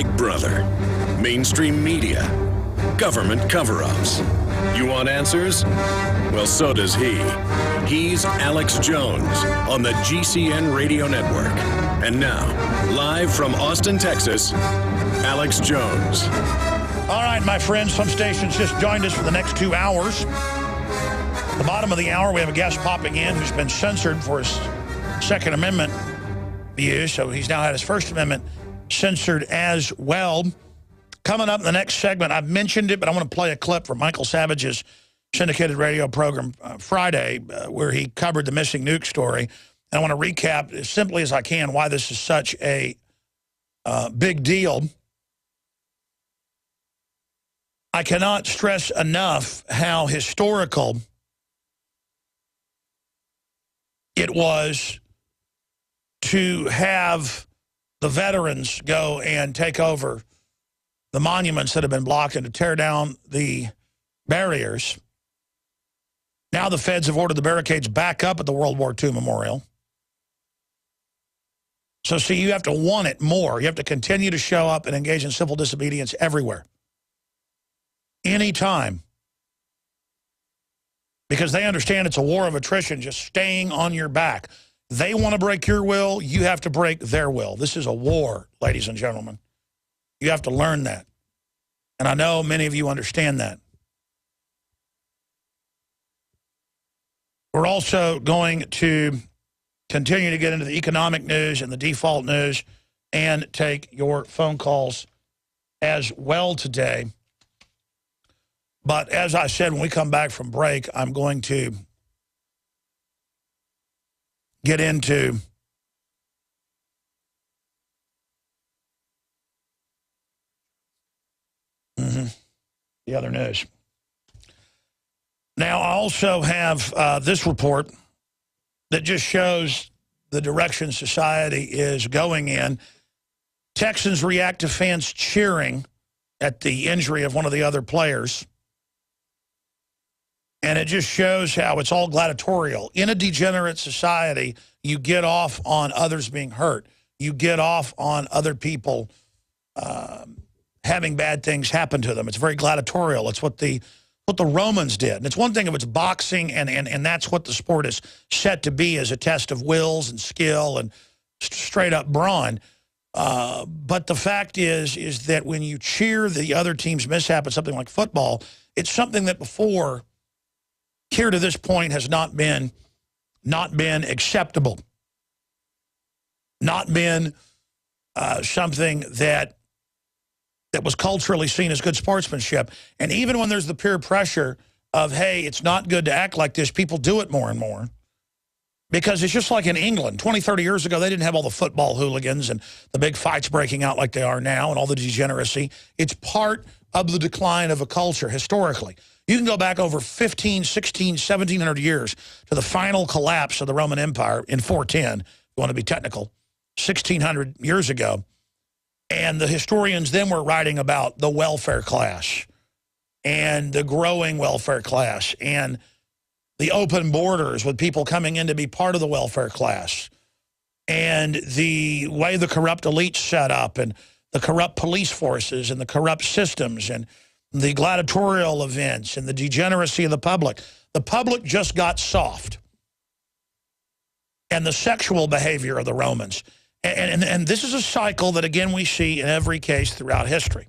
Big Brother, mainstream media, government cover-ups. You want answers? Well, so does he. He's Alex Jones on the GCN Radio Network. And now, live from Austin, Texas, Alex Jones. All right, my friends, some stations just joined us for the next 2 hours. At the bottom of the hour, we have a guest popping in who's been censored for his Second Amendment views, so he's now had his First Amendment censored as well. Coming up in the next segment, I've mentioned it, but I want to play a clip from Michael Savage's syndicated radio program Friday, where he covered the missing nuke story. And I want to recap as simply as I can why this is such a big deal. I cannot stress enough how historical it was to have the veterans go and take over the monuments that have been blocked and to tear down the barriers. Now the feds have ordered the barricades back up at the World War II Memorial. So see, you have to want it more. You have to continue to show up and engage in civil disobedience everywhere. Anytime. Because they understand it's a war of attrition, just staying on your back. They want to break your will, you have to break their will. This is a war, ladies and gentlemen. You have to learn that. And I know many of you understand that. We're also going to continue to get into the economic news and the default news and take your phone calls as well today. But as I said, when we come back from break, I'm going to get into the other news. Now, I also have this report that just shows the direction society is going in. Texans react to fans cheering at the injury of one of the other players. And it just shows how it's all gladiatorial. In a degenerate society, you get off on others being hurt. You get off on other people having bad things happen to them. It's very gladiatorial. It's what the Romans did. And it's one thing if it's boxing, and that's what the sport is set to be, as a test of wills and skill and straight up brawn. But the fact is that when you cheer the other team's mishap at something like football, it's something that before, here to this point, has not been acceptable. Not been something that was culturally seen as good sportsmanship. And even when there's the peer pressure of, hey, it's not good to act like this, people do it more and more. Because it's just like in England. 20, 30 years ago, they didn't have all the football hooligans and the big fights breaking out like they are now and all the degeneracy. It's part of the decline of a culture historically. You can go back over 15, 16, 1700 years to the final collapse of the Roman Empire in 410, if you want to be technical, 1600 years ago. And the historians then were writing about the welfare class and the growing welfare class and the open borders with people coming in to be part of the welfare class and the way the corrupt elites set up and the corrupt police forces and the corrupt systems and the gladiatorial events and the degeneracy of the public. The public just got soft. And the sexual behavior of the Romans. And this is a cycle that, again, we see in every case throughout history.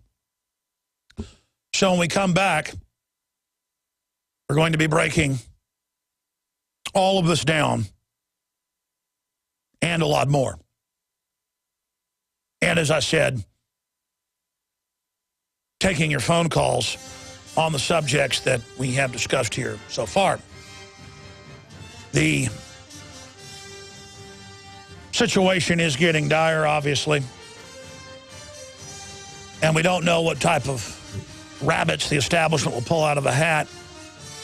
So when we come back, we're going to be breaking all of this down and a lot more. And as I said, taking your phone calls on the subjects that we have discussed here so far. The situation is getting dire, obviously. And we don't know what type of rabbits the establishment will pull out of a hat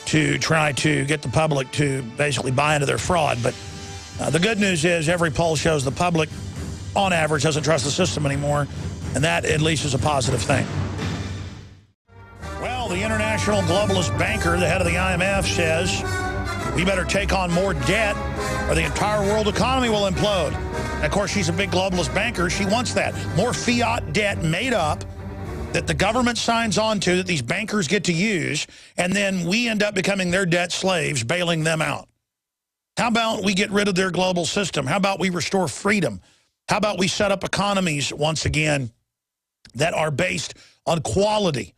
to try to get the public to basically buy into their fraud. But the good news is every poll shows the public, on average, doesn't trust the system anymore. And that, at least, is a positive thing. Well, the international globalist banker, the head of the IMF, says we better take on more debt or the entire world economy will implode. And of course, she's a big globalist banker. She wants that. More fiat debt made up that the government signs on to, that these bankers get to use, and then we end up becoming their debt slaves, bailing them out. How about we get rid of their global system? How about we restore freedom? How about we set up economies once again that are based on quality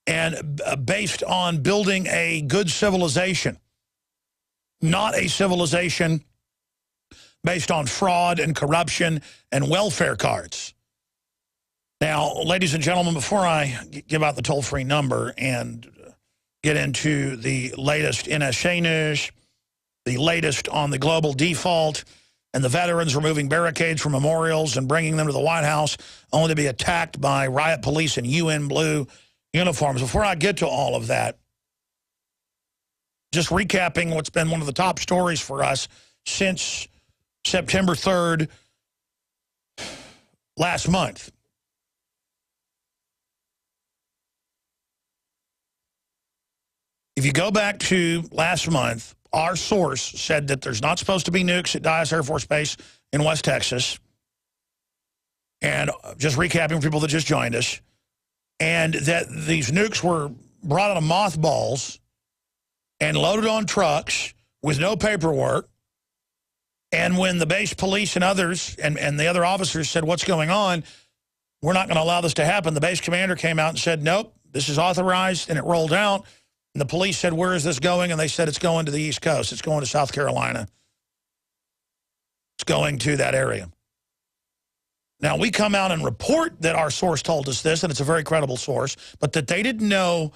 and based on building a good civilization, not a civilization based on fraud and corruption and welfare cards. Now, ladies and gentlemen, before I give out the toll-free number and get into the latest NSA news, the latest on the global default, and the veterans removing barricades from memorials and bringing them to the White House only to be attacked by riot police in UN blue uniforms. Before I get to all of that, just recapping what's been one of the top stories for us since September 3rd last month. If you go back to last month, our source said that there's not supposed to be nukes at Dyess Air Force Base in West Texas. And just recapping for people that just joined us. And that these nukes were brought out of mothballs and loaded on trucks with no paperwork. And when the base police and others and the other officers said, what's going on? We're not going to allow this to happen. The base commander came out and said, nope, this is authorized, and it rolled out. And the police said, where is this going? And they said, it's going to the East Coast. It's going to South Carolina. It's going to that area. Now, we come out and report that our source told us this, and it's a very credible source, but that they didn't know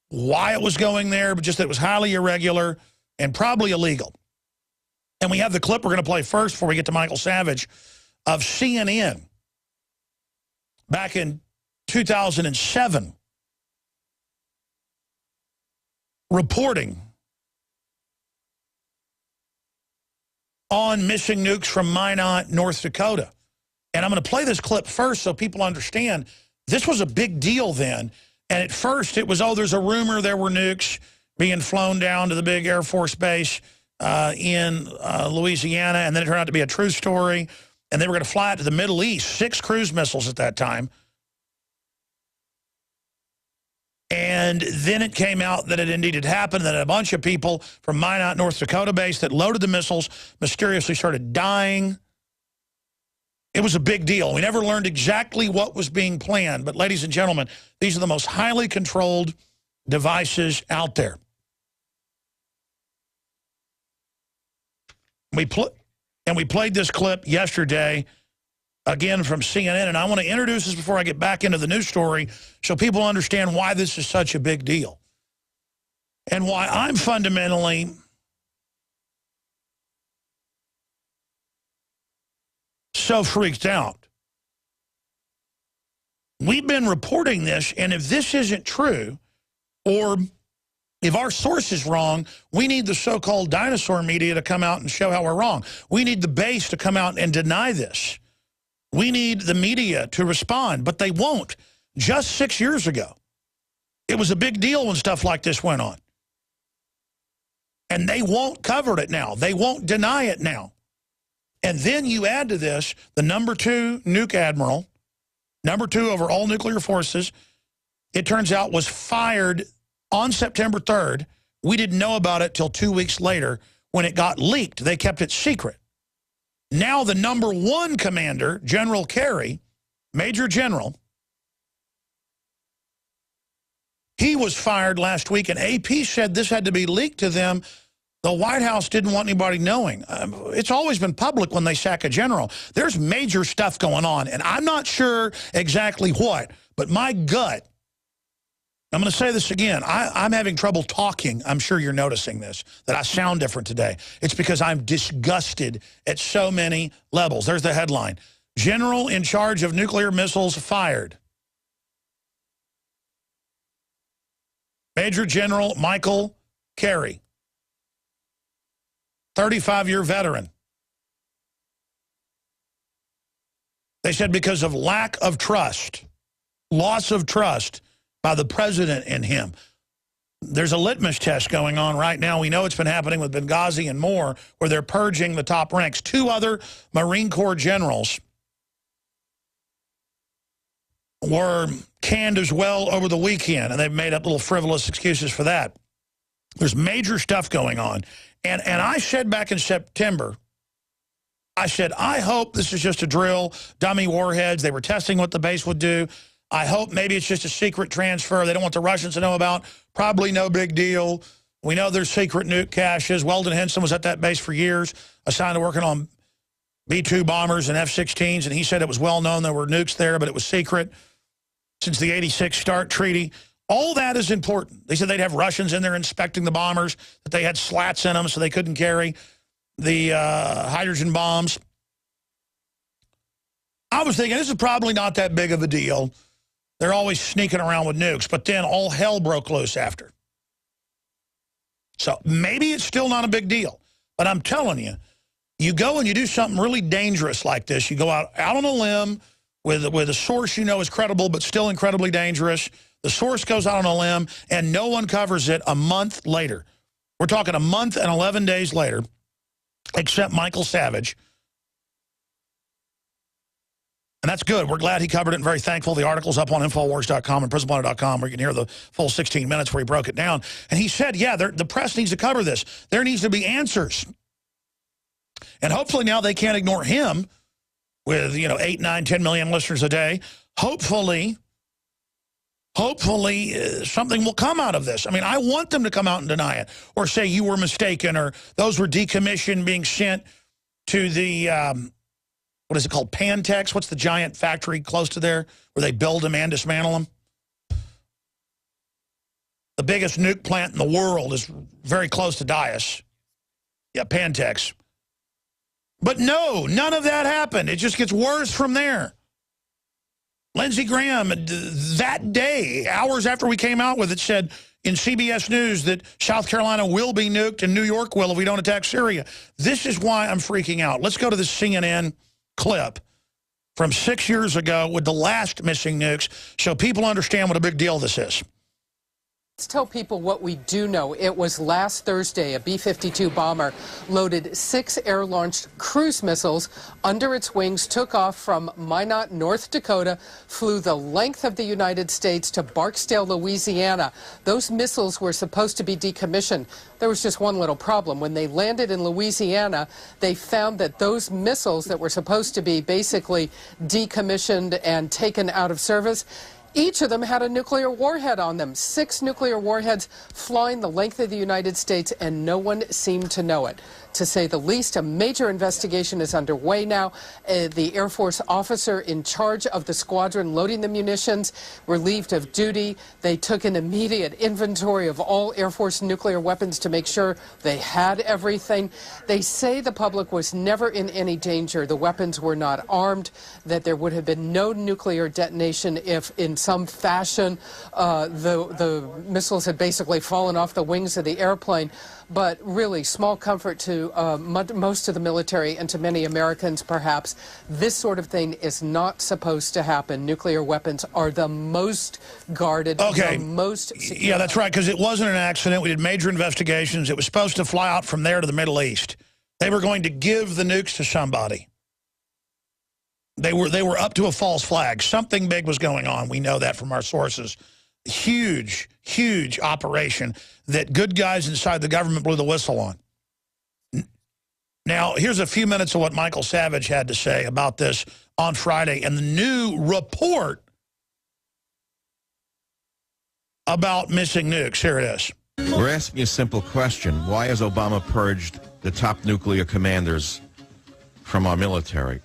why it was going there, but just that it was highly irregular and probably illegal. And we have the clip we're going to play first before we get to Michael Savage of CNN back in 2007. Reporting on missing nukes from Minot, North Dakota. And I'm going to play this clip first so people understand this was a big deal then. And at first it was, oh, there's a rumor there were nukes being flown down to the big Air Force base in Louisiana. And then it turned out to be a true story. And they were going to fly it to the Middle East, 6 cruise missiles at that time. And then it came out that it indeed had happened, that a bunch of people from Minot, North Dakota base that loaded the missiles mysteriously started dying. It was a big deal. We never learned exactly what was being planned. But ladies and gentlemen, these are the most highly controlled devices out there. We played this clip yesterday, again from CNN, and I want to introduce this before I get back into the news story so people understand why this is such a big deal and why I'm fundamentally so freaked out. We've been reporting this, and if this isn't true, or if our source is wrong, we need the so-called dinosaur media to come out and show how we're wrong. We need the base to come out and deny this. We need the media to respond, but they won't. Just 6 years ago, it was a big deal when stuff like this went on. And they won't cover it now. They won't deny it now. And then you add to this the #2 nuke admiral, #2 over all nuclear forces, it turns out was fired on September 3rd. We didn't know about it till 2 weeks later when it got leaked. They kept it secret. Now the #1 commander, General Carey, Major General, he was fired last week, and AP said this had to be leaked to them. The White House didn't want anybody knowing. It's always been public when they sack a general. There's major stuff going on, and I'm not sure exactly what, but my gut, I'm going to say this again, I'm having trouble talking. I'm sure you're noticing this, that I sound different today. It's because I'm disgusted at so many levels. There's the headline. General in charge of nuclear missiles fired. Major General Michael Carey, 35-year veteran. They said because of lack of trust, loss of trust by the president in him. There's a litmus test going on right now. We know it's been happening with Benghazi and more, where they're purging the top ranks. 2 other Marine Corps generals were canned as well over the weekend, and they've made up little frivolous excuses for that. There's major stuff going on. And I said back in September, I said, I hope this is just a drill, dummy warheads. They were testing what the base would do. I hope maybe it's just a secret transfer they don't want the Russians to know about. Probably no big deal. We know there's secret nuke caches. Weldon Henson was at that base for years, assigned to working on B-2 bombers and F-16s, and he said it was well known there were nukes there, but it was secret since the 86 START treaty. All that is important. They said they'd have Russians in there inspecting the bombers, that they had slats in them so they couldn't carry the hydrogen bombs. I was thinking this is probably not that big of a deal. They're always sneaking around with nukes, but then all hell broke loose after. So maybe it's still not a big deal, but I'm telling you, you go and you do something really dangerous like this. You go out on a limb with a source you know is credible but still incredibly dangerous. The source goes out on a limb, and no one covers it a month later. We're talking a month and 11 days later, except Michael Savage. And that's good. We're glad he covered it and very thankful. The article's up on Infowars.com and PrisonPlanet.com where you can hear the full 16 minutes where he broke it down. And he said, yeah, the press needs to cover this. There needs to be answers. And hopefully now they can't ignore him with, 8, 9, 10 million listeners a day. Hopefully something will come out of this. I mean, I want them to come out and deny it or say you were mistaken or those were decommissioned being sent to the... what is it called? Pantex? What's the giant factory close to there where they build them and dismantle them? The biggest nuke plant in the world is very close to Dias. Yeah, Pantex. But no, none of that happened. It just gets worse from there. Lindsey Graham, that day, hours after we came out with it, said in CBS News that South Carolina will be nuked and New York will if we don't attack Syria. This is why I'm freaking out. Let's go to the CNN clip from 6 years ago with the last missing nukes so people understand what a big deal this is. Let's tell people what we do know. It was last Thursday, a B-52 bomber loaded 6 air-launched cruise missiles under its wings, took off from Minot, North Dakota, flew the length of the United States to Barksdale, Louisiana. Those missiles were supposed to be decommissioned. There was just one little problem. When they landed in Louisiana, they found that those missiles that were supposed to be basically decommissioned and taken out of service, each of them had a nuclear warhead on them. 6 nuclear warheads flying the length of the United States, and no one seemed to know it. To say the least, a major investigation is underway now. The Air Force officer in charge of the squadron loading the munitions relieved of duty. They took an immediate inventory of all Air Force nuclear weapons to make sure they had everything. They say the public was never in any danger. The weapons were not armed, that there would have been no nuclear detonation if in some fashion the missiles had basically fallen off the wings of the airplane. But really, small comfort to most of the military and to many Americans, perhaps. This sort of thing is not supposed to happen. Nuclear weapons are the most guarded, the most secure. Yeah, that's right, because it wasn't an accident. We did major investigations. It was supposed to fly out from there to the Middle East. They were going to give the nukes to somebody. They were up to a false flag. Something big was going on. We know that from our sources. Huge, huge operation that good guys inside the government blew the whistle on. Now, here's a few minutes of what Michael Savage had to say about this on Friday and the new report about missing nukes. Here it is. We're asking a simple question. Why has Obama purged the top nuclear commanders from our military?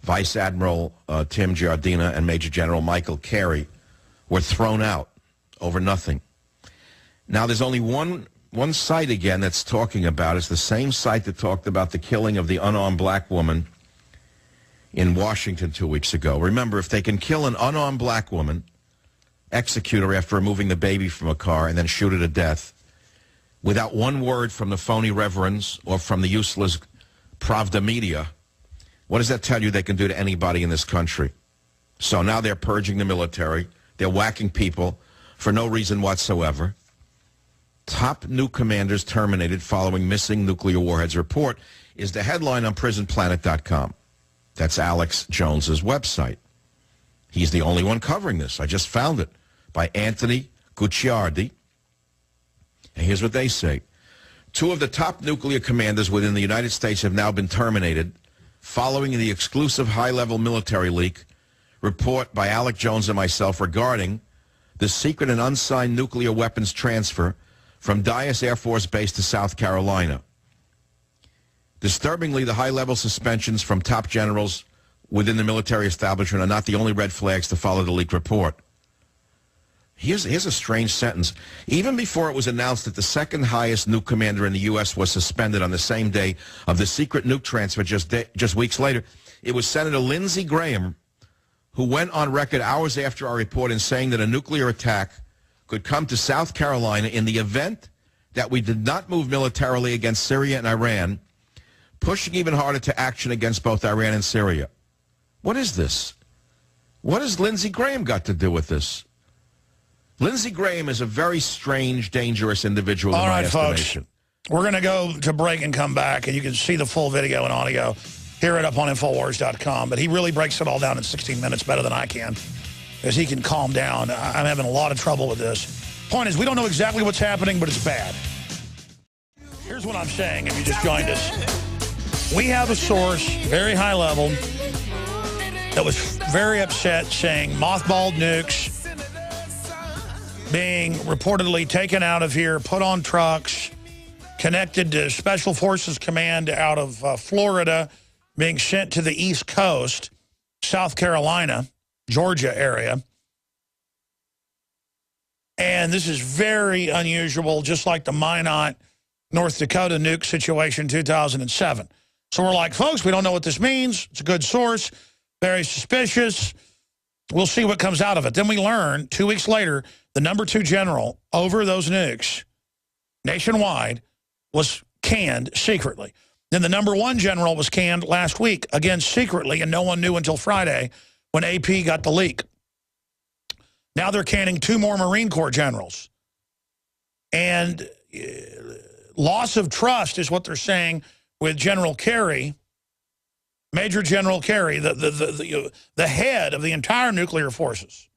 Vice Admiral Tim Giardina and Major General Michael Carey were thrown out over nothing. Now, there's only one site again that's talking about. It's the same site that talked about the killing of the unarmed black woman in Washington 2 weeks ago. Remember, if they can kill an unarmed black woman, execute her after removing the baby from a car, and then shoot her to death, without one word from the phony reverends or from the useless Pravda media, what does that tell you they can do to anybody in this country? So now they're purging the military. They're whacking people for no reason whatsoever. Top nuke commanders terminated following missing nuclear warheads report is the headline on prisonplanet.com. That's Alex Jones's website. He's the only one covering this. I just found it by Anthony Gucciardi. And here's what they say. 2 of the top nuclear commanders within the United States have now been terminated following the exclusive high-level military leak report by Alex Jones and myself regarding the secret and unsigned nuclear weapons transfer from Dyess Air Force Base to South Carolina. Disturbingly, the high-level suspensions from top generals within the military establishment are not the only red flags to follow the leak report. Here's a strange sentence. Even before it was announced that the second highest nuke commander in the U.S. was suspended on the same day of the secret nuke transfer just weeks later, it was Senator Lindsey Graham who went on record hours after our report in saying that a nuclear attack could come to South Carolina in the event that we did not move militarily against Syria and Iran, pushing even harder to action against both Iran and Syria. What is this? What has Lindsey Graham got to do with this? Lindsey Graham is a very strange, dangerous individual in my estimation. Folks, we're going to go to break and come back, and you can see the full video and audio. Hear it up on Infowars.com. But he really breaks it all down in 16 minutes better than I can, as he can calm down. I'm having a lot of trouble with this. Point is, we don't know exactly what's happening, but it's bad. Here's what I'm saying, if you just joined us. We have a source, very high level, that was very upset, saying mothballed nukes being reportedly taken out of here, put on trucks, connected to Special Forces Command out of Florida, being sent to the East Coast, South Carolina, Georgia area. And this is very unusual, just like the Minot, North Dakota nuke situation 2007. So we're like, folks, we don't know what this means. It's a good source, very suspicious. We'll see what comes out of it. Then we learn 2 weeks later, the #2 general over those nukes nationwide was canned secretly. Then the #1 general was canned last week, again secretly, and no one knew until Friday when AP got the leak. Now they're canning 2 more Marine Corps generals. And loss of trust is what they're saying with General Kerry, Major General Kerry, the head of the entire nuclear forces.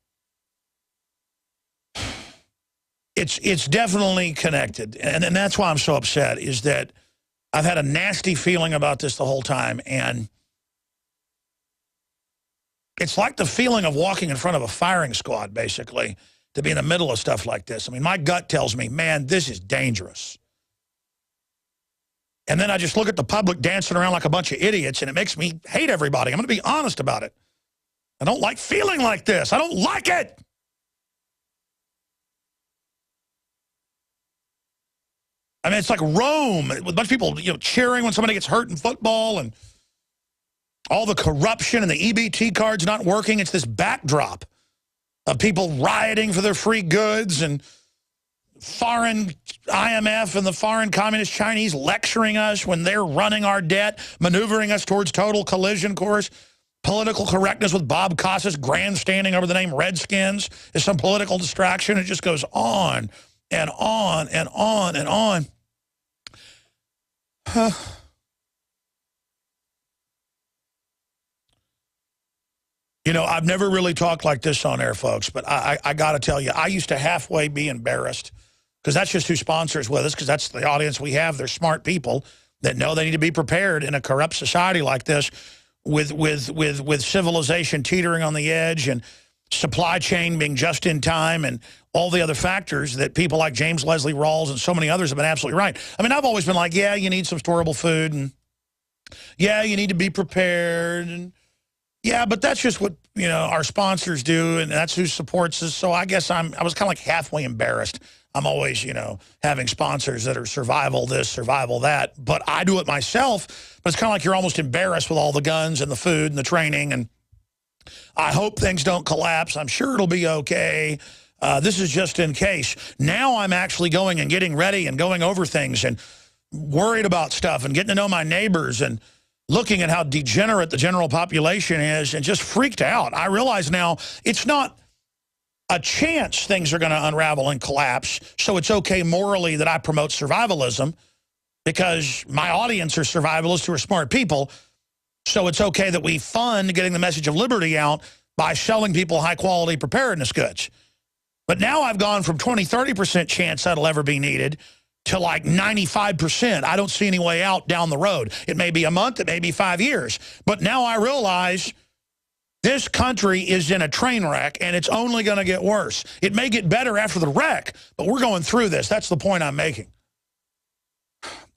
It's definitely connected. And that's why I'm so upset, is that I've had a nasty feeling about this the whole time. And it's like the feeling of walking in front of a firing squad, basically, to be in the middle of stuff like this. I mean, my gut tells me, man, this is dangerous. And then I just look at the public dancing around like a bunch of idiots, and it makes me hate everybody. I'm going to be honest about it. I don't like feeling like this. I don't like it. I mean, it's like Rome, with a bunch of people, cheering when somebody gets hurt in football, and all the corruption and the EBT cards not working. It's this backdrop of people rioting for their free goods, and foreign IMF and the foreign communist Chinese lecturing us when they're running our debt, maneuvering us towards total collision course. Political correctness with Bob Costas grandstanding over the name Redskins is some political distraction. It just goes on and on and on and on. I've never really talked like this on air, folks, but I got to tell you, I used to halfway be embarrassed, because that's just who sponsors with us, because that's the audience we have. They're smart people that know they need to be prepared in a corrupt society like this, with civilization teetering on the edge and supply chain being just in time and all the other factors that people like James Leslie Rawls and so many others have been absolutely right. I mean, I've always been like, yeah, you need some storable food, and yeah, you need to be prepared, and yeah, but that's just what, our sponsors do, and that's who supports us. So I guess I was kind of like halfway embarrassed. I'm always, having sponsors that are survival this, survival that, but I do it myself. But it's kind of like you're almost embarrassed with all the guns and the food and the training, and I hope things don't collapse. I'm sure it'll be okay. This is just in case. Now I'm actually going and getting ready and going over things and worried about stuff and getting to know my neighbors and looking at how degenerate the general population is, and just freaked out. I realize now it's not a chance things are going to unravel and collapse, so it's okay morally that I promote survivalism because my audience are survivalists who are smart people, so it's okay that we fund getting the message of liberty out by selling people high-quality preparedness goods. But now I've gone from 20, 30% chance that'll ever be needed to like 95%. I don't see any way out down the road. It may be a month, it may be 5 years. But now I realize this country is in a train wreck, and it's only going to get worse. It may get better after the wreck, but we're going through this. That's the point I'm making.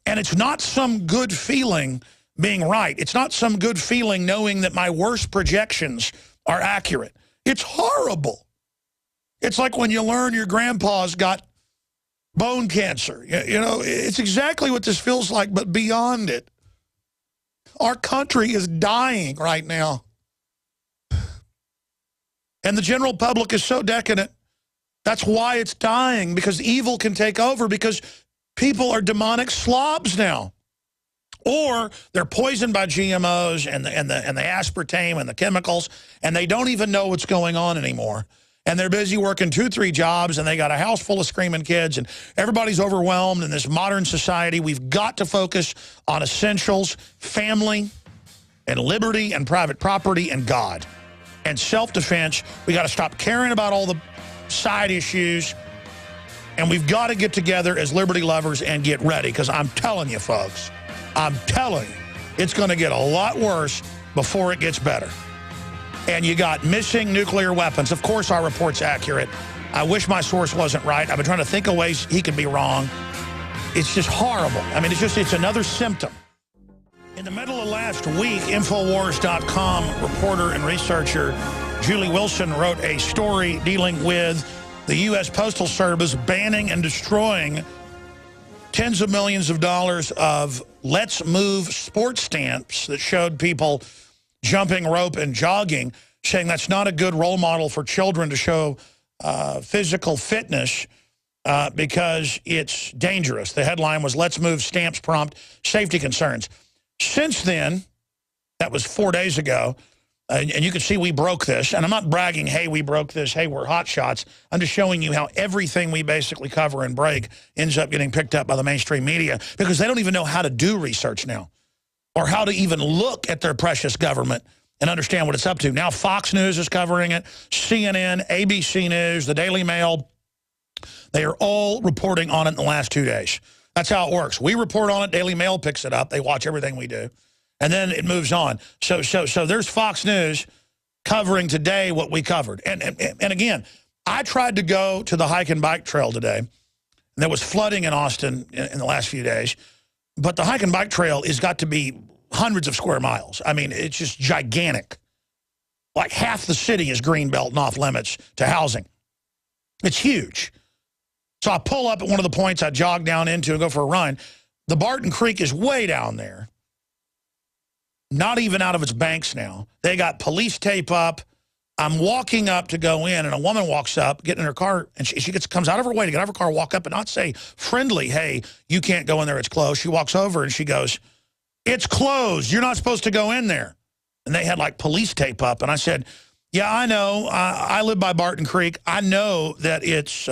And it's not some good feeling being right. It's not some good feeling knowing that my worst projections are accurate. It's horrible. It's like when you learn your grandpa's got bone cancer. You know, it's exactly what this feels like, but beyond it. Our country is dying right now. And the general public is so decadent. That's why it's dying, because evil can take over, because people are demonic slobs now. Or they're poisoned by GMOs and the aspartame and the chemicals, and they don't even know what's going on anymore. And they're busy working 2, 3 jobs, and they got a house full of screaming kids, and everybody's overwhelmed in this modern society. We've got to focus on essentials, family, and liberty, and private property, and God. And self-defense. We got to stop caring about all the side issues, and we've got to get together as liberty lovers and get ready, because I'm telling you, folks, I'm telling you, it's going to get a lot worse before it gets better. And you got missing nuclear weapons. Of course, our report's accurate. I wish my source wasn't right. I've been trying to think of ways he could be wrong. It's just horrible. I mean, it's another symptom. In the middle of last week, Infowars.com reporter and researcher Julie Wilson wrote a story dealing with the U.S. Postal Service banning and destroying tens of millions of dollars of Let's Move sports stamps that showed people jumping rope and jogging, saying that's not a good role model for children to show physical fitness because it's dangerous. The headline was, Let's Move stamps prompt safety concerns. Since then, that was 4 days ago, and you can see we broke this. And I'm not bragging, hey, we broke this, hey, we're hot shots. I'm just showing you how everything we basically cover and break ends up getting picked up by the mainstream media, because they don't even know how to do research now, or how to even look at their precious government and understand what it's up to. Now Fox News is covering it, CNN, ABC News, the Daily Mail. They are all reporting on it in the last 2 days. That's how it works. We report on it, Daily Mail picks it up, they watch everything we do, and then it moves on. So there's Fox News covering today what we covered. And again, I tried to go to the hike and bike trail today, and there was flooding in Austin in the last few days. But the hike and bike trail has got to be hundreds of square miles. I mean, it's just gigantic. Like half the city is greenbelt and off limits to housing. It's huge. So I pull up at one of the points I jog down into and go for a run. The Barton Creek is way down there. Not even out of its banks now. They got police tape up. I'm walking up to go in, and a woman walks up, getting in her car, and she comes out of her way to get out of her car, walk up, and not say friendly, hey, you can't go in there, it's closed. She walks over, and she goes, it's closed. You're not supposed to go in there. And they had, like, police tape up. And I said, yeah, I know. I live by Barton Creek. I know that it's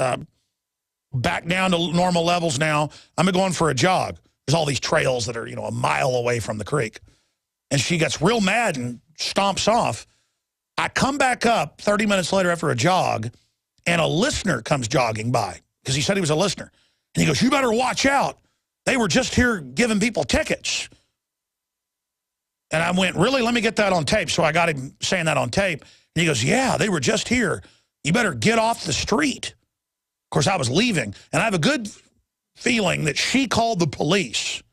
back down to normal levels now. I'm going for a jog. There's all these trails that are, you know, a mile away from the creek. And she gets real mad and stomps off. I come back up 30 minutes later after a jog, and a listener comes jogging by, because he said he was a listener. And he goes, you better watch out. They were just here giving people tickets. And I went, really? Let me get that on tape. So I got him saying that on tape. And he goes, yeah, they were just here. You better get off the street. Of course, I was leaving. And I have a good feeling that she called the police.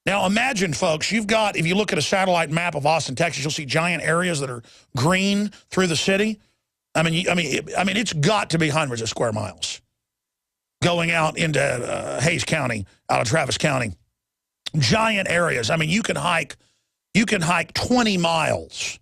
Now, imagine, folks, you've got, if you look at a satellite map of Austin, Texas, you'll see giant areas that are green through the city. I mean, it's got to be hundreds of square miles going out into Hays County, out of Travis County. Giant areas. I mean, you can hike 20 miles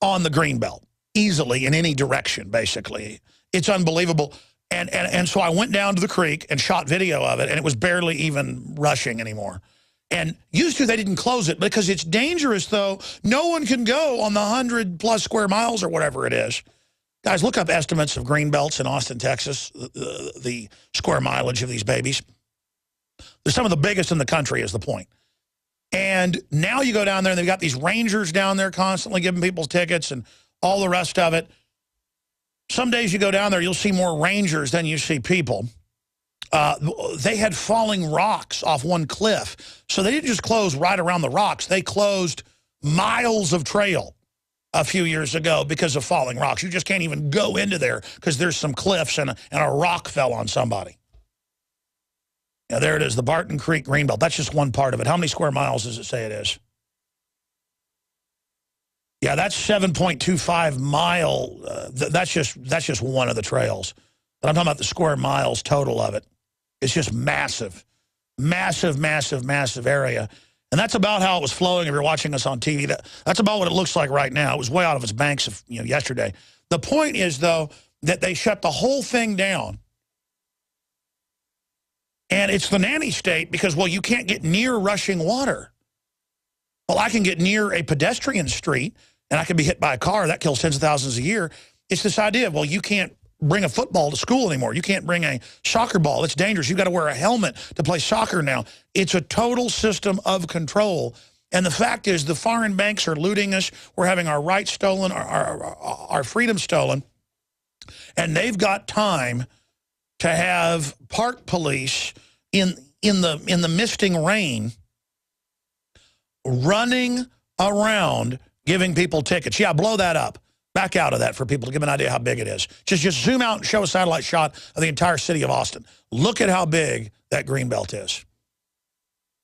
on the Greenbelt easily in any direction, basically. It's unbelievable. And so I went down to the creek and shot video of it, and it was barely even rushing anymore. And used to, they didn't close it because it's dangerous, though. No one can go on the 100+ square miles or whatever it is. Guys, look up estimates of green belts in Austin, Texas, the square mileage of these babies. They're some of the biggest in the country is the point. And now you go down there and they've got these rangers down there constantly giving people tickets and all the rest of it. Some days you go down there, you'll see more rangers than you see people. They had falling rocks off one cliff. So they didn't just close right around the rocks. They closed miles of trail a few years ago because of falling rocks. You just can't even go into there because there's some cliffs and a rock fell on somebody. Yeah, there it is, the Barton Creek Greenbelt. That's just one part of it. How many square miles does it say it is? Yeah, that's 7.25 mile. That's just one of the trails. But I'm talking about the square miles total of it. It's just massive, massive, massive, massive area. And that's about how it was flowing if you're watching us on TV. That's about what it looks like right now. It was way out of its banks yesterday. The point is, though, that they shut the whole thing down. And it's the nanny state because, well, you can't get near rushing water. Well, I can get near a pedestrian street, and I can be hit by a car. That kills tens of thousands a year. It's this idea of, well, you can't bring a football to school anymore. You can't bring a soccer ball. It's dangerous. You've got to wear a helmet to play soccer now. It's a total system of control. And the fact is the foreign banks are looting us. We're having our rights stolen, our freedom stolen. And they've got time to have park police in the misting rain running around giving people tickets. Yeah, blow that up. Back out of that for people to give an idea how big it is. Just zoom out and show a satellite shot of the entire city of Austin. Look at how big that green belt is.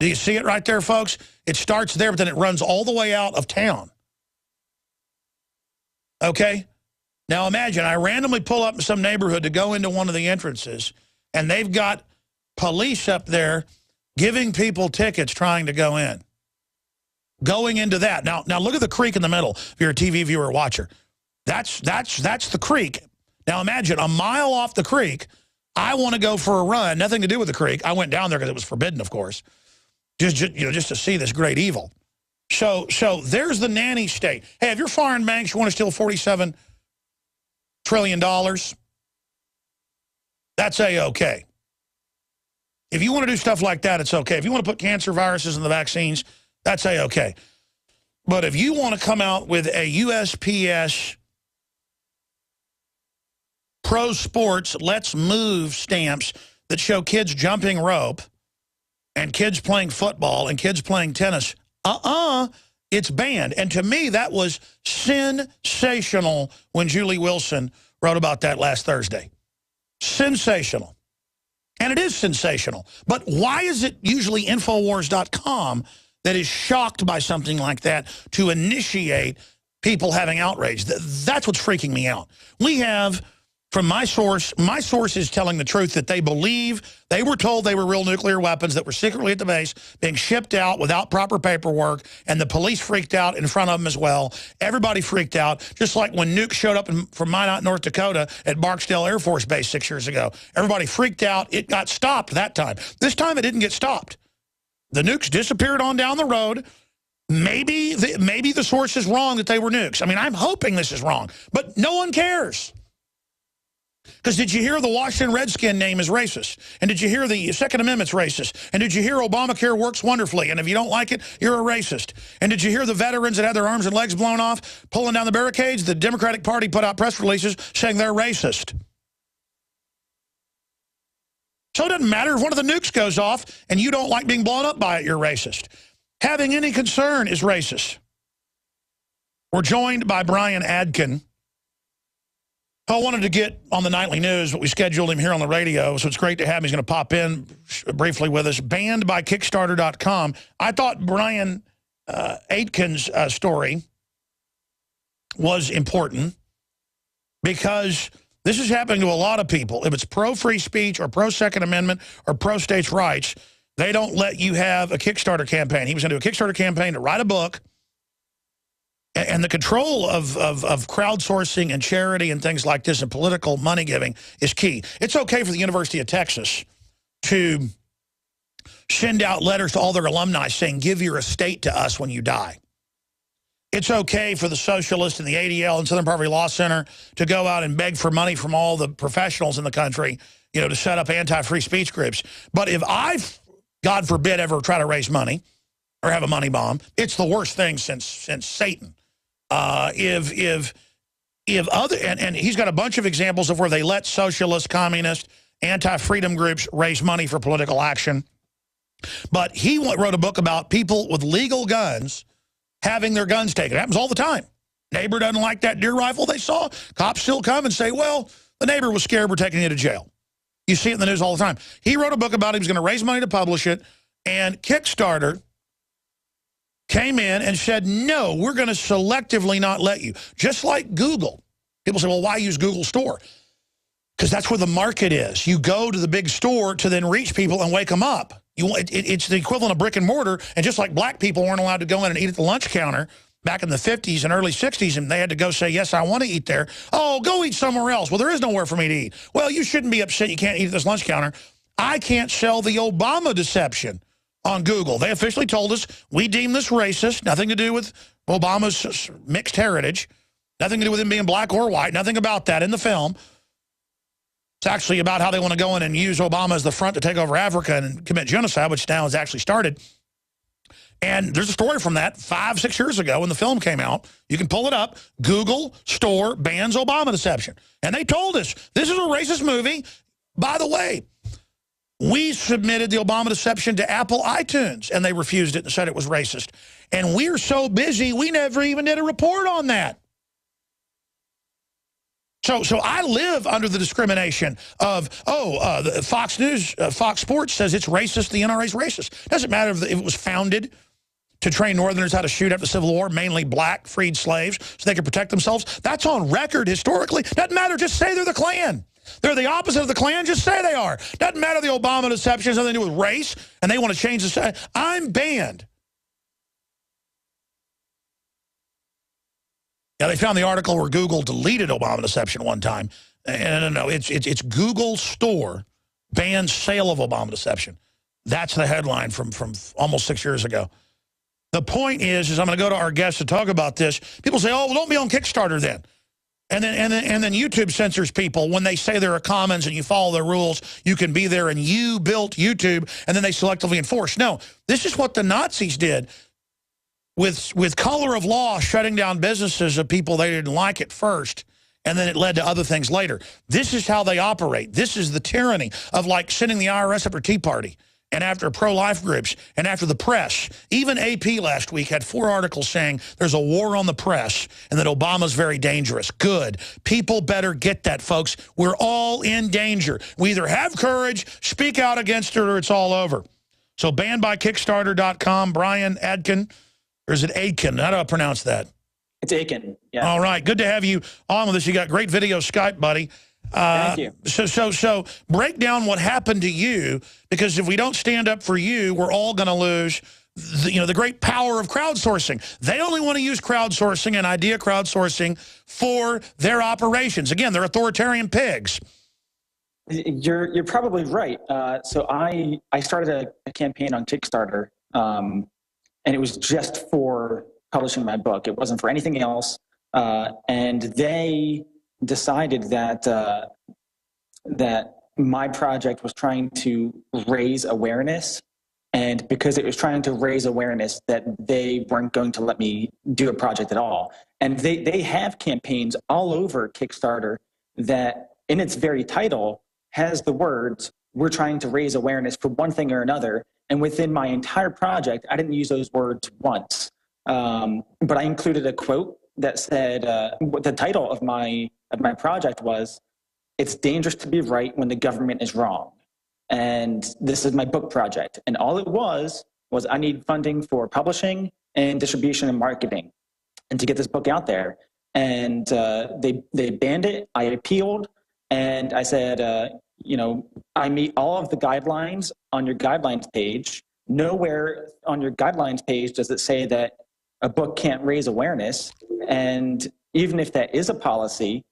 Do you see it right there, folks? It starts there, but then it runs all the way out of town. Okay? Now imagine, I randomly pull up in some neighborhood to go into one of the entrances, and they've got police up there giving people tickets trying to go in. Going into that. Now look at the creek in the middle if you're a TV viewer or watcher. That's the creek. Now imagine a mile off the creek, I want to go for a run, nothing to do with the creek. I went down there because it was forbidden, of course, just to see this great evil. So there's the nanny state. Hey, if you're foreign banks, you want to steal $47 trillion, that's A-okay. If you want to do stuff like that, it's okay. If you want to put cancer viruses in the vaccines, that's A-okay. But if you want to come out with a USPS pro sports let's move stamps that show kids jumping rope and kids playing football and kids playing tennis, it's banned. And to me, that was sensational when Julie Wilson wrote about that last Thursday. Sensational. And it is sensational. But why is it usually Infowars.com that is shocked by something like that to initiate people having outrage? That's what's freaking me out. We have, from my source is telling the truth that they believe they were told they were real nuclear weapons that were secretly at the base being shipped out without proper paperwork, and the police freaked out in front of them as well. Everybody freaked out, just like when nukes showed up from Minot, North Dakota at Barksdale Air Force Base 6 years ago. Everybody freaked out. It got stopped that time. This time it didn't get stopped. The nukes disappeared on down the road. Maybe the source is wrong that they were nukes. I mean, I'm hoping this is wrong, but no one cares. Because did you hear the Washington Redskin name is racist? And did you hear the Second Amendment's racist? And did you hear Obamacare works wonderfully? And if you don't like it, you're a racist. And did you hear the veterans that had their arms and legs blown off, pulling down the barricades? The Democratic Party put out press releases saying they're racist. So it doesn't matter if one of the nukes goes off and you don't like being blown up by it, you're racist. Having any concern is racist. We're joined by Brian Aitken. I wanted to get on the nightly news, but we scheduled him here on the radio, so it's great to have him. He's going to pop in briefly with us. Banned by Kickstarter.com. I thought Brian Aitken's story was important because this is happening to a lot of people. If it's pro-free speech or pro-Second Amendment or pro-states' rights, they don't let you have a Kickstarter campaign. He was going to do a Kickstarter campaign to write a book. And the control of crowdsourcing and charity and things like this and political money giving is key. It's okay for the University of Texas to send out letters to all their alumni saying, give your estate to us when you die. it's okay for the socialists and the ADL and Southern Poverty Law Center to go out and beg for money from all the professionals in the country, you know, to set up anti-free speech groups. But if I, God forbid, ever try to raise money or have a money bomb, it's the worst thing since Satan. If other, and he's got a bunch of examples of where they let socialist, communist, anti-freedom groups raise money for political action. But he wrote a book about people with legal guns having their guns taken. It happens all the time. Neighbor doesn't like that deer rifle they saw. Cops still come and say, well, the neighbor was scared, we're taking you to jail. You see it in the news all the time. He wrote a book about it. He was going to raise money to publish it. And Kickstarter came in and said, no, we're going to selectively not let you. Just like Google. People say, well, why use Google Store? Because that's where the market is. You go to the big store to then reach people and wake them up. It's the equivalent of brick and mortar, and just like black people weren't allowed to go in and eat at the lunch counter back in the 50s and early 60s, and they had to go say, yes, I want to eat there. Oh, go eat somewhere else. Well, there is nowhere for me to eat. Well, you shouldn't be upset you can't eat at this lunch counter. I can't sell the Obama deception on Google. They officially told us we deem this racist, nothing to do with Obama's mixed heritage, nothing to do with him being black or white, nothing about that in the film. It's actually about how they want to go in and use Obama as the front to take over Africa and commit genocide, which now has actually started. And there's a story from that 5-6 years ago when the film came out. You can pull it up. Google Store bans Obama deception. And they told us, this is a racist movie. By the way, we submitted the Obama deception to Apple iTunes, and they refused it and said it was racist. And we're so busy, we never even did a report on that. So I live under the discrimination of, the Fox News, Fox Sports says it's racist, the NRA's racist. Doesn't matter if it was founded to train Northerners how to shoot after the Civil War, mainly black freed slaves, so they could protect themselves. That's on record historically. Doesn't matter, just say they're the Klan. They're the opposite of the Klan, just say they are. Doesn't matter the Obama deception has nothing to do with race, and they want to change the... I'm banned. Yeah, they found the article where Google deleted Obama deception one time. And no, it's Google Store bans sale of Obama deception. That's the headline from almost 6 years ago. The point is I'm going to go to our guests to talk about this. People say, oh, well, don't be on Kickstarter then. And then YouTube censors people when they say there are commons and you follow their rules, you can be there, and you built YouTube, and then they selectively enforce. No, this is what the Nazis did. With color of law shutting down businesses of people they didn't like at first, and then it led to other things later. This is how they operate. This is the tyranny of like sending the IRS after Tea Party and after pro-life groups and after the press. Even AP last week had 4 articles saying there's a war on the press and that Obama's very dangerous. Good. People better get that, folks. We're all in danger. We either have courage, speak out against it, or it's all over. So banned by Kickstarter.com, Brian Aitken. Or is it Aitken? How do I pronounce that? It's Aitken, yeah. All right, good to have you on with us. You got great video Skype, buddy. Thank you. So break down what happened to you, because if we don't stand up for you, we're all going to lose the great power of crowdsourcing. They only want to use crowdsourcing and idea crowdsourcing for their operations. Again, they're authoritarian pigs. You're probably right. So I started a campaign on Kickstarter, and it was just for publishing my book. It wasn't for anything else. And they decided that that my project was trying to raise awareness. And because it was trying to raise awareness, that they weren't going to let me do a project at all. And they have campaigns all over Kickstarter that in its very title has the words, we're trying to raise awareness for one thing or another. And within my entire project, I didn't use those words once. But I included a quote that said, what the title of my project was, "It's dangerous to be right when the government is wrong." And this is my book project. And all it was I need funding for publishing and distribution and marketing, and to get this book out there. And they banned it. I appealed, and I said, I meet all of the guidelines on your guidelines page. Nowhere on your guidelines page does it say that a book can't raise awareness. And even if that is a policy,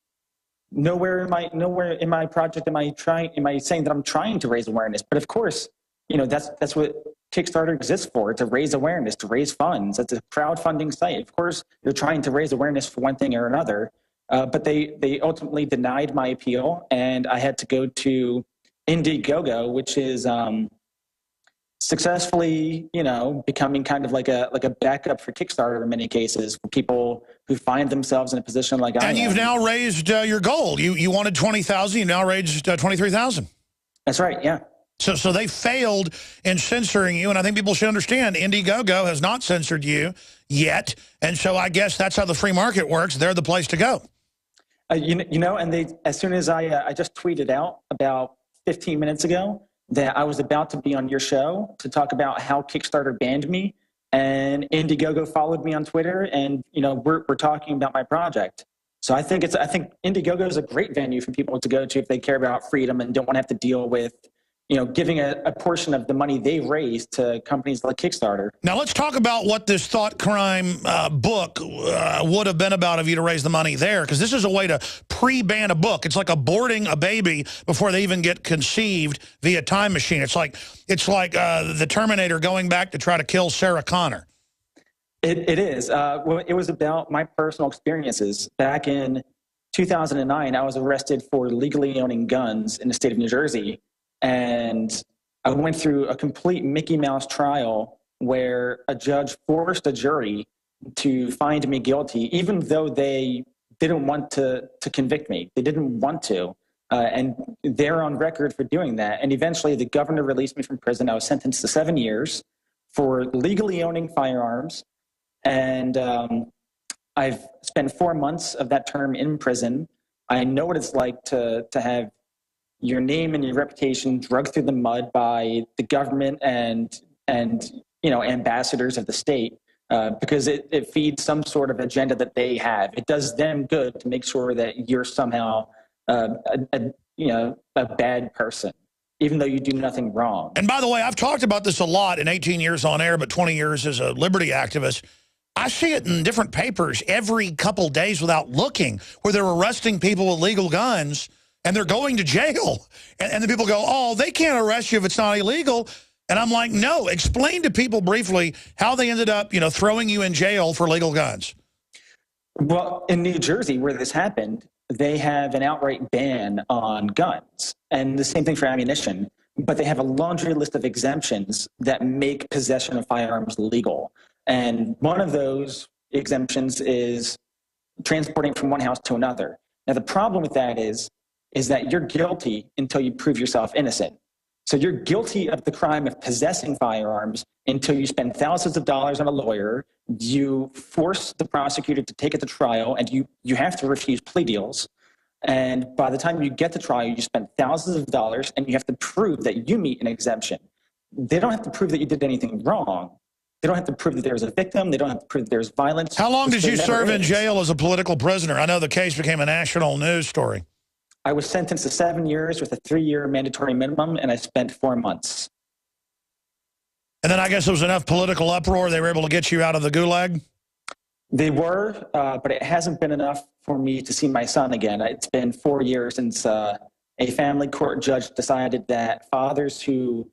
nowhere in my project am I saying that I'm trying to raise awareness. But of course, that's what Kickstarter exists for, to raise awareness, to raise funds. It's a crowdfunding site. Of course, they're trying to raise awareness for one thing or another, but they ultimately denied my appeal, and I had to go to Indiegogo, which is successfully, becoming kind of like a backup for Kickstarter in many cases for people who find themselves in a position like I am. And you've now raised your goal. You wanted 20,000. You now raised 23,000. That's right. Yeah. So they failed in censoring you, and I think people should understand Indiegogo has not censored you yet, and so I guess that's how the free market works. They're the place to go. And they, as soon as I just tweeted out about 15 minutes ago that I was about to be on your show to talk about how Kickstarter banned me, and Indiegogo followed me on Twitter, and we're talking about my project. So I think Indiegogo is a great venue for people to go to if they care about freedom and don't want to have to deal with giving a portion of the money they raise to companies like Kickstarter. Now let's talk about what this thought crime book would have been about if you'd raised the money there, because this is a way to pre-ban a book. It's like aborting a baby before they even get conceived via time machine. It's like the Terminator going back to try to kill Sarah Connor. It is. Well, it was about my personal experiences. Back in 2009, I was arrested for legally owning guns in the state of New Jersey. And I went through a complete Mickey Mouse trial where a judge forced a jury to find me guilty, even though they didn't want to convict me. They didn't want to. And they're on record for doing that. And eventually the governor released me from prison. I was sentenced to 7 years for legally owning firearms. And I've spent 4 months of that term in prison. I know what it's like to have your name and your reputation dragged through the mud by the government and ambassadors of the state, because it feeds some sort of agenda that they have. It does them good to make sure that you're somehow a bad person, even though you do nothing wrong. And by the way, I've talked about this a lot in 18 years on air, but 20 years as a liberty activist. I see it in different papers every couple days without looking, where they're arresting people with legal guns and they're going to jail. And the people go, oh, they can't arrest you if it's not illegal. And I'm like, no, explain to people briefly how they ended up, throwing you in jail for legal guns. Well, in New Jersey, where this happened, they have an outright ban on guns. And the same thing for ammunition. But they have a laundry list of exemptions that make possession of firearms legal. And one of those exemptions is transporting from one house to another. Now, the problem with that is that you're guilty until you prove yourself innocent. So you're guilty of the crime of possessing firearms until you spend thousands of dollars on a lawyer, you force the prosecutor to take it to trial, and you have to refuse plea deals. And by the time you get to trial, you spend thousands of dollars, and you have to prove that you meet an exemption. They don't have to prove that you did anything wrong. They don't have to prove that there's a victim. They don't have to prove that there's violence. How long did you serve in jail as a political prisoner? I know the case became a national news story. I was sentenced to 7 years with a 3-year mandatory minimum, and I spent 4 months. And then I guess there was enough political uproar, they were able to get you out of the gulag? They were, but it hasn't been enough for me to see my son again. It's been 4 years since a family court judge decided that fathers who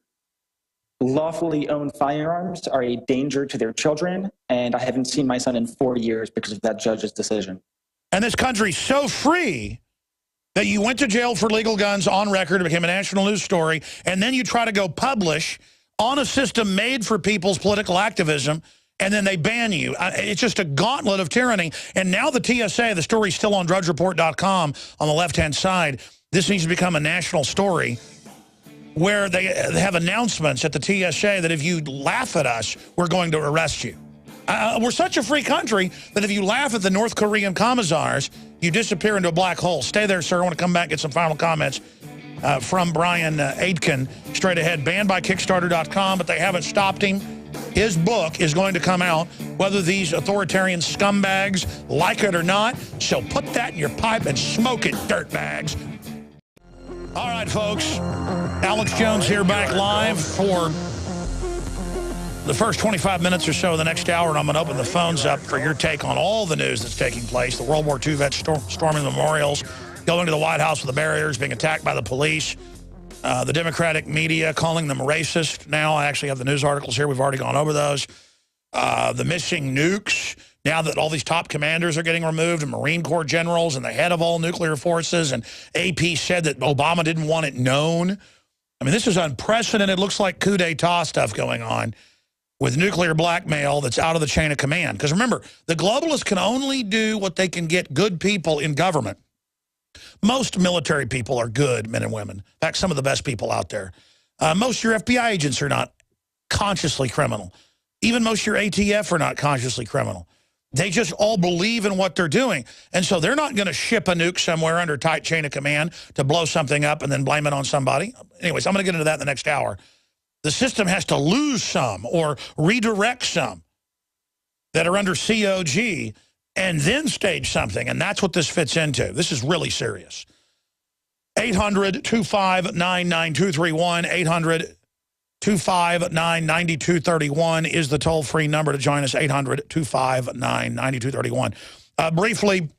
lawfully own firearms are a danger to their children, and I haven't seen my son in 4 years because of that judge's decision. And this country's so free that you went to jail for legal guns on record, it became a national news story, and then you try to go publish on a system made for people's political activism, and then they ban you. It's just a gauntlet of tyranny. And now the TSA, the story's still on drudgereport.com on the left-hand side. This needs to become a national story where they have announcements at the TSA that if you laugh at us, we're going to arrest you. We're such a free country that if you laugh at the North Korean commissars, you disappear into a black hole. Stay there, sir. I want to come back and get some final comments from Brian Aitken. Straight ahead, banned by Kickstarter.com, but they haven't stopped him. His book is going to come out, whether these authoritarian scumbags like it or not. So put that in your pipe and smoke it, dirtbags. All right, folks. Alex Jones here, back live for the first 25 minutes or so of the next hour, and I'm going to open the phones up for your take on all the news that's taking place. The World War II vets storming the memorials, going to the White House with the barriers, being attacked by the police. The Democratic media calling them racist. Now I actually have the news articles here. We've already gone over those. The missing nukes. Now that all these top commanders are getting removed, and Marine Corps generals and the head of all nuclear forces, and AP said that Obama didn't want it known. I mean, this is unprecedented. It looks like coup d'etat stuff going on with nuclear blackmail that's out of the chain of command. Because remember, the globalists can only do what they can get good people in government. Most military people are good men and women. In fact, some of the best people out there. Most of your FBI agents are not consciously criminal. Even most of your ATF are not consciously criminal. They just all believe in what they're doing. And so they're not going to ship a nuke somewhere under tight chain of command to blow something up and then blame it on somebody. Anyways, I'm going to get into that in the next hour. The system has to lose some or redirect some that are under COG and then stage something. And that's what this fits into. This is really serious. 800-259-9231. 800-259-9231 is the toll-free number to join us, 800-259-9231. Briefly,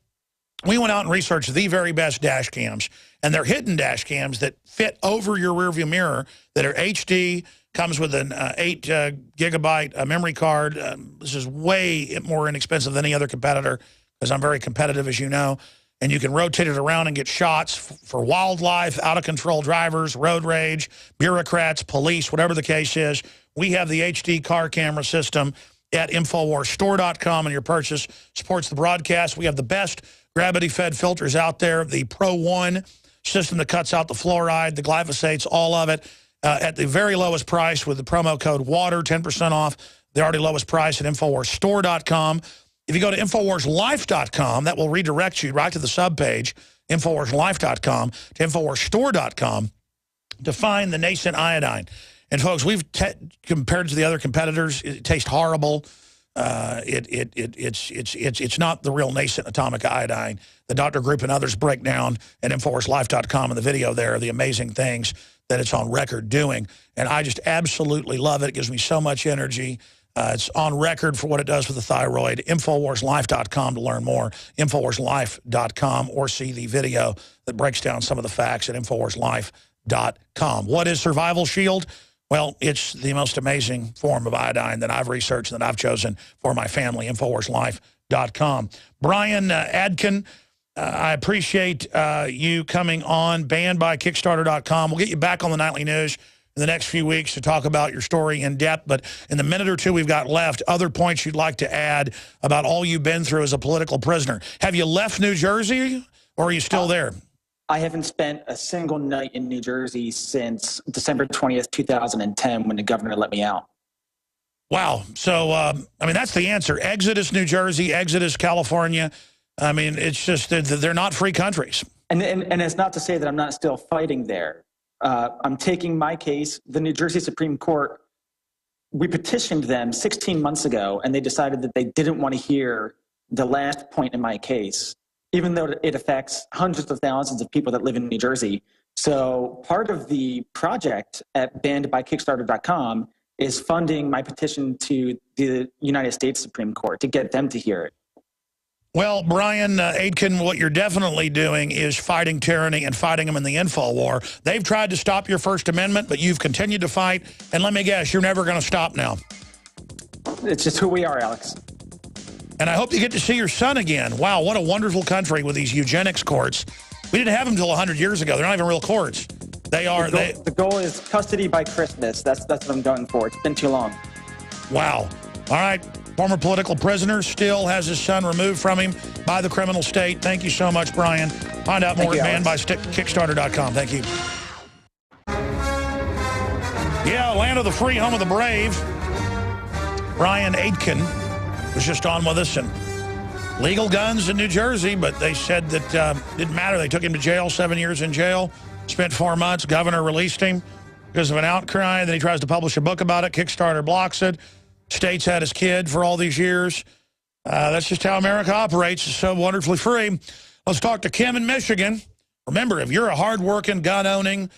we went out and researched the very best dash cams, and they're hidden dash cams that fit over your rearview mirror that are HD, comes with an 8 gigabyte memory card. This is way more inexpensive than any other competitor because I'm very competitive, as you know. And you can rotate it around and get shots for wildlife, out-of-control drivers, road rage, bureaucrats, police, whatever the case is. We have the HD car camera system at InfoWarsStore.com, and your purchase supports the broadcast. We have the best gravity-fed filters out there, the Pro 1 system that cuts out the fluoride, the glyphosates, all of it, at the very lowest price with the promo code WATER, 10% off the already lowest price at InfoWarsStore.com. If you go to InfoWarsLife.com, that will redirect you right to the subpage, InfoWarsLife.com, to InfoWarsStore.com, to find the nascent iodine. And, folks, we've compared to the other competitors, it tastes horrible. It's not the real nascent atomic iodine. The Dr. Group and others break down at InfoWarsLife.com in the video there, the amazing things that it's on record doing. And I just absolutely love it. It gives me so much energy. It's on record for what it does for the thyroid. InfoWarsLife.com to learn more. InfoWarsLife.com, or see the video that breaks down some of the facts at InfoWarsLife.com. What is Survival Shield? Well, it's the most amazing form of iodine that I've researched and that I've chosen for my family, InfoWarsLife.com. Brian Aitken, I appreciate you coming on, banned by Kickstarter.com. We'll get you back on the Nightly News in the next few weeks to talk about your story in depth. But in the minute or two we've got left, other points you'd like to add about all you've been through as a political prisoner. Have you left New Jersey, or are you still there? I haven't spent a single night in New Jersey since December 20th, 2010, when the governor let me out. Wow. So, I mean, that's the answer. Exodus New Jersey, Exodus California. I mean, it's just they're not free countries. And it's not to say that I'm not still fighting there. I'm taking my case. The New Jersey Supreme Court, we petitioned them 16 months ago, and they decided that they didn't want to hear the last point in my case, even though it affects hundreds of thousands of people that live in New Jersey. So part of the project at bannedbykickstarter.com is funding my petition to the United States Supreme Court to get them to hear it. Well, Brian Aitken, what you're definitely doing is fighting tyranny and fighting them in the info war. They've tried to stop your First Amendment, but you've continued to fight. And let me guess, you're never going to stop now. It's just who we are, Alex. And I hope you get to see your son again. Wow, what a wonderful country with these eugenics courts. We didn't have them until 100 years ago. They're not even real courts. They are. The goal is custody by Christmas. That's what I'm going for. It's been too long. Wow. All right. Former political prisoner, still has his son removed from him by the criminal state. Thank you so much, Brian. Find out more at bannedbykickstarter.com. Thank you. Yeah, land of the free, home of the brave. Brian Aitken was just on with us. And legal guns in New Jersey, but they said that didn't matter. They took him to jail, 7 years in jail, spent 4 months. Governor released him because of an outcry. Then he tries to publish a book about it. Kickstarter blocks it. State's had his kid for all these years. That's just how America operates. It's so wonderfully free. Let's talk to Kim in Michigan. Remember, if you're a hardworking, gun-owning,